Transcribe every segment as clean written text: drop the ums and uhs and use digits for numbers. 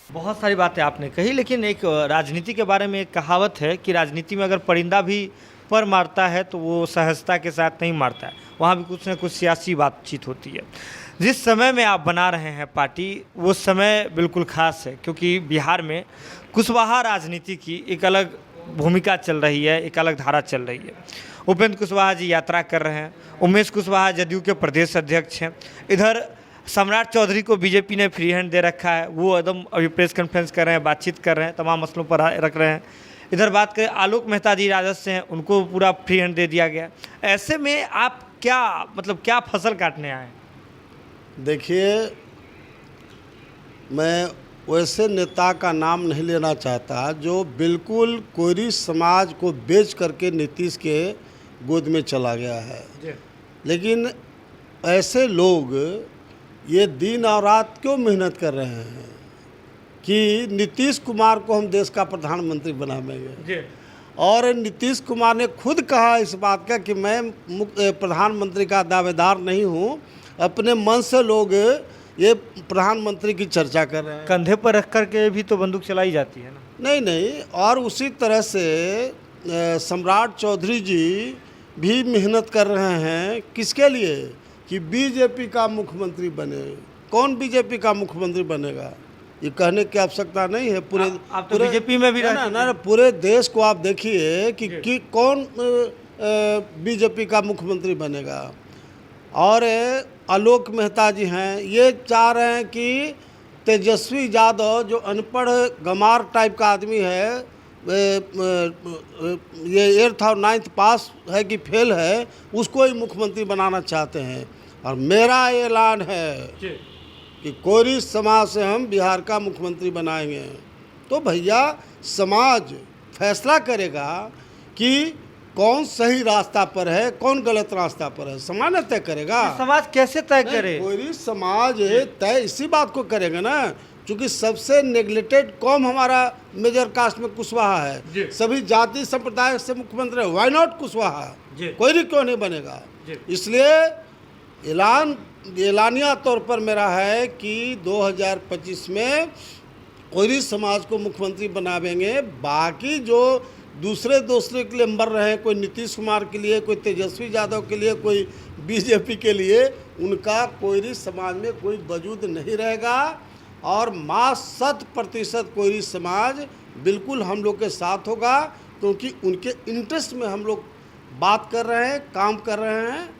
बहुत सारी बातें आपने कही, लेकिन एक राजनीति के बारे में एक कहावत है कि राजनीति में अगर परिंदा भी पर मारता है तो वो सहजता के साथ नहीं मारता है, वहाँ भी कुछ न कुछ सियासी बातचीत होती है। जिस समय में आप बना रहे हैं पार्टी, वो समय बिल्कुल खास है, क्योंकि बिहार में कुशवाहा राजनीति की एक अलग भूमिका चल रही है, एक अलग धारा चल रही है। उपेंद्र कुशवाहा जी यात्रा कर रहे हैं, उमेश कुशवाहा जदयू के प्रदेश अध्यक्ष हैं। इधर सम्राट चौधरी को बीजेपी ने फ्री हैंड दे रखा है, वो एकदम अभी प्रेस कॉन्फ्रेंस कर रहे हैं, बातचीत कर रहे हैं, तमाम मसलों पर रख रहे हैं। इधर बात करें आलोक मेहता जी राजद से हैं, उनको पूरा फ्री हैंड दे दिया गया। ऐसे में आप क्या क्या फसल काटने आए हैं? देखिए, मैं वैसे नेता का नाम नहीं लेना चाहता जो बिल्कुल कोरी समाज को बेच करके नीतीश के गोद में चला गया है। लेकिन ऐसे लोग ये दिन और रात क्यों मेहनत कर रहे हैं कि नीतीश कुमार को हम देश का प्रधानमंत्री बनाएंगे। और नीतीश कुमार ने खुद कहा इस बात का कि मैं प्रधानमंत्री का दावेदार नहीं हूँ। अपने मन से लोग ये प्रधानमंत्री की चर्चा कर रहे हैं। कंधे पर रख कर के भी तो बंदूक चलाई जाती है ना? नहीं। और उसी तरह से सम्राट चौधरी जी भी मेहनत कर रहे हैं। किसके लिए? कि बीजेपी का मुख्यमंत्री बने। कौन बीजेपी का मुख्यमंत्री बनेगा ये कहने की आवश्यकता नहीं है। आप तो बीजेपी में भी ना पूरे देश को आप देखिए कि कौन बीजेपी का मुख्यमंत्री बनेगा। और आलोक मेहता जी हैं, ये चाह रहे हैं कि तेजस्वी यादव जो अनपढ़ गमार टाइप का आदमी है, ये 8th और 9th पास है कि फेल है, उसको ही मुख्यमंत्री बनाना चाहते हैं। और मेरा ऐलान है कि कोरी समाज से हम बिहार का मुख्यमंत्री बनाएंगे। तो भैया समाज फैसला करेगा कि कौन सही रास्ता पर है, कौन गलत रास्ता पर है, समाज ने तय करेगा। समाज कैसे तय करे? कोई समाज तय इसी बात को करेगा ना, क्योंकि सबसे नेग्लेक्टेड कौम हमारा मेजर कास्ट में कुशवाहा है। सभी जाति संप्रदाय से मुख्यमंत्री है, व्हाई नॉट कुशवाहा? कोई क्यों नहीं बनेगा? इसलिए एलानिया तौर पर मेरा है कि 2025 में कोई समाज को मुख्यमंत्री बनावेंगे। बाकी जो दूसरे के लिए मर रहे हैं, कोई नीतीश कुमार के लिए, कोई तेजस्वी यादव के लिए, कोई बीजेपी के लिए, उनका कोई समाज में कोई वजूद नहीं रहेगा। और 100% कोई समाज बिल्कुल हम लोग के साथ होगा, क्योंकि उनके इंटरेस्ट में हम लोग बात कर रहे हैं, काम कर रहे हैं।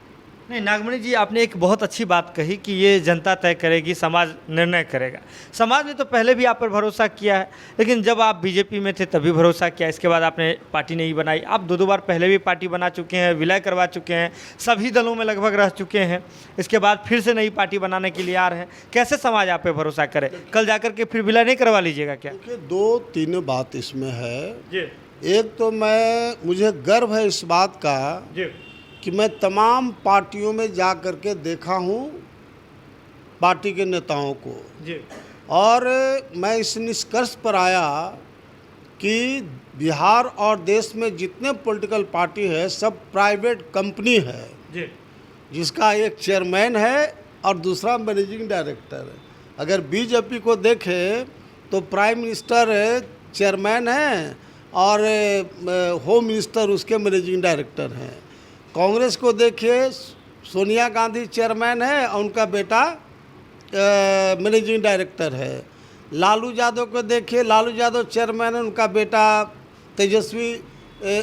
नहीं, नागमणि जी, आपने एक बहुत अच्छी बात कही कि ये जनता तय करेगी, समाज निर्णय करेगा। समाज ने तो पहले भी आप पर भरोसा किया है, लेकिन जब आप बीजेपी में थे तभी भरोसा किया, इसके बाद आपने पार्टी नहीं बनाई। आप 2 बार पहले भी पार्टी बना चुके हैं, विलय करवा चुके हैं, सभी दलों में लगभग रह चुके हैं, इसके बाद फिर से नई पार्टी बनाने के लिए आ रहे हैं। कैसे समाज आप पे भरोसा करे? कल जाकर के फिर विलय नहीं करवा लीजिएगा क्या? 2-3 बात इसमें है। एक तो मुझे गर्व है इस बात का कि मैं तमाम पार्टियों में जा कर के देखा हूँ पार्टी के नेताओं को, और मैं इस निष्कर्ष पर आया कि बिहार और देश में जितने पॉलिटिकल पार्टी है सब प्राइवेट कंपनी है, जिसका एक चेयरमैन है और दूसरा मैनेजिंग डायरेक्टर है। अगर बीजेपी को देखें तो प्राइम मिनिस्टर चेयरमैन है और होम मिनिस्टर उसके मैनेजिंग डायरेक्टर हैं। कांग्रेस को देखिए, सोनिया गांधी चेयरमैन है और उनका बेटा मैनेजिंग डायरेक्टर है। लालू यादव को देखिए, लालू यादव चेयरमैन है, उनका बेटा तेजस्वी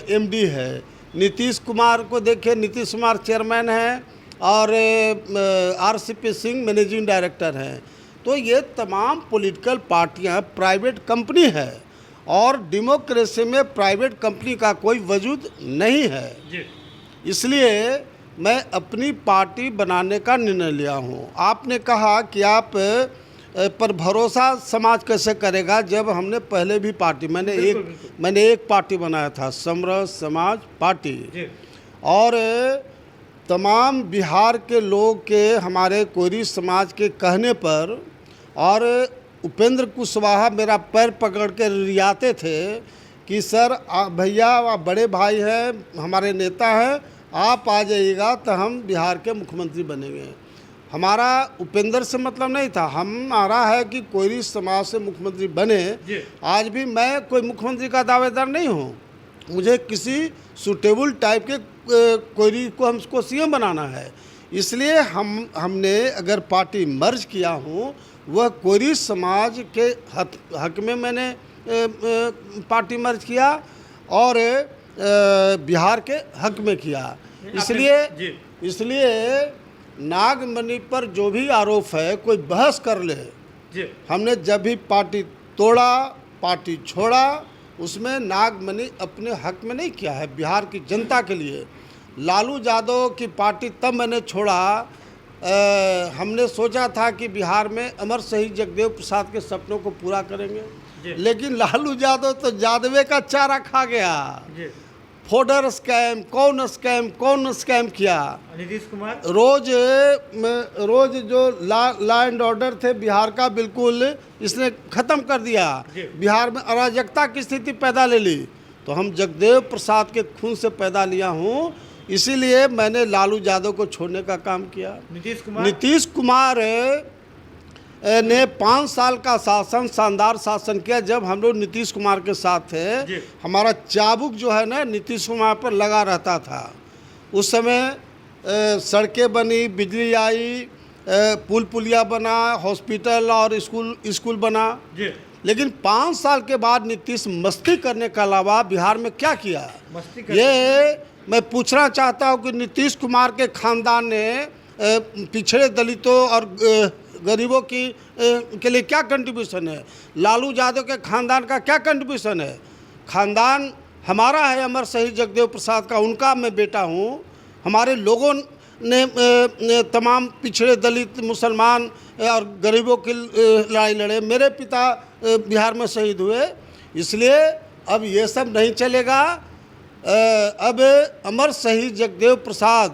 एमडी है। नीतीश कुमार को देखिए, नीतीश कुमार चेयरमैन है और आरसीपी सिंह मैनेजिंग डायरेक्टर हैं। तो ये तमाम पॉलिटिकल पार्टियां प्राइवेट कंपनी है, और डेमोक्रेसी में प्राइवेट कंपनी का कोई वजूद नहीं है। इसलिए मैं अपनी पार्टी बनाने का निर्णय लिया हूँ। आपने कहा कि आप पर भरोसा समाज कैसे करेगा, जब हमने पहले भी पार्टी मैंने एक पार्टी बनाया था, समरस समाज पार्टी, और तमाम बिहार के लोग के हमारे कोरी समाज के कहने पर, और उपेंद्र कुशवाहा मेरा पैर पकड़ के रियाते थे कि सर भैया आप बड़े भाई हैं, हमारे नेता हैं, आप आ जाइएगा तो हम बिहार के मुख्यमंत्री बनेंगे। हमारा उपेंद्र से मतलब नहीं था, हमारा है कि कोयरी समाज से मुख्यमंत्री बने। आज भी मैं कोई मुख्यमंत्री का दावेदार नहीं हूँ, मुझे किसी सूटेबल टाइप के कोयरी को हमको सीएम बनाना है। इसलिए हमने अगर पार्टी मर्ज किया हूँ, वह कोयरी समाज के हक में मैंने पार्टी मर्ज किया और बिहार के हक में किया। इसलिए नागमणि पर जो भी आरोप है कोई बहस कर ले। हमने जब भी पार्टी तोड़ा, पार्टी छोड़ा, उसमें नागमणि अपने हक में नहीं किया है, बिहार की जनता के लिए। लालू यादव की पार्टी तब मैंने छोड़ा, हमने सोचा था कि बिहार में अमर शहीद जगदेव प्रसाद के सपनों को पूरा करेंगे, लेकिन लालू यादव तो यादवे का चारा खा गया। फोडर स्कैम, कौन स्कैम किया? नीतीश कुमार रोज जो लॉ एंड ऑर्डर थे बिहार का, बिल्कुल इसने ख़त्म कर दिया। बिहार में अराजकता की स्थिति पैदा ले ली। तो हम जगदेव प्रसाद के खून से पैदा लिया हूँ, इसीलिए मैंने लालू यादव को छोड़ने का काम किया। नीतीश कुमार ने 5 साल का शानदार शासन किया। जब हम लोग नीतीश कुमार के साथ थे, हमारा चाबुक जो है ना नीतीश कुमार पर लगा रहता था। उस समय सड़कें बनी, बिजली आई, पुलिया बना, हॉस्पिटल और स्कूल बना। लेकिन 5 साल के बाद नीतीश मस्ती करने के अलावा बिहार में क्या किया? ये मैं पूछना चाहता हूँ कि नीतीश कुमार के खानदान ने पिछड़े दलितों और गरीबों के लिए क्या कंट्रीब्यूशन है? लालू यादव के खानदान का क्या कंट्रीब्यूशन है? खानदान हमारा है अमर शहीद जगदेव प्रसाद का, उनका मैं बेटा हूँ। हमारे लोगों ने तमाम पिछड़े दलित, मुसलमान और गरीबों की लड़ाई लड़े। मेरे पिता बिहार में शहीद हुए। इसलिए अब ये सब नहीं चलेगा। अब अमर शहीद जगदेव प्रसाद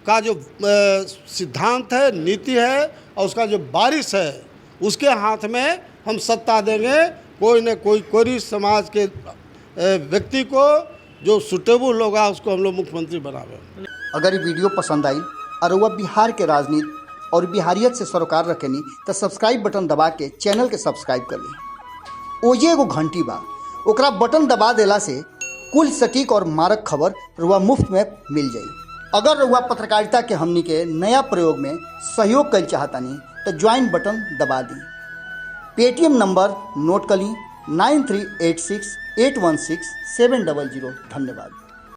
का जो सिद्धांत है, नीति है और उसका जो बारिश है, उसके हाथ में हम सत्ता देंगे। कोई न कोई कोयरी समाज के व्यक्ति को जो सुटेबल होगा उसको हम लोग मुख्यमंत्री बनावे। अगर ये वीडियो पसंद आई और वह बिहार के राजनीति और बिहारियत से सरोकार रखेनी तो सब्सक्राइब बटन दबा के चैनल के सब्सक्राइब कर ली। ओजे एगो घंटी बा, ओकरा बटन दबा देला से कुल सटीक और मारक खबर रुआ मुफ्त में मिल जाई। अगर रुआ पत्रकारिता के हमनी के नया प्रयोग में सहयोग कर चाहतानी तो ज्वाइन बटन दबा दी। पेटीएम नंबर नोट कर ली 9386816700। धन्यवाद।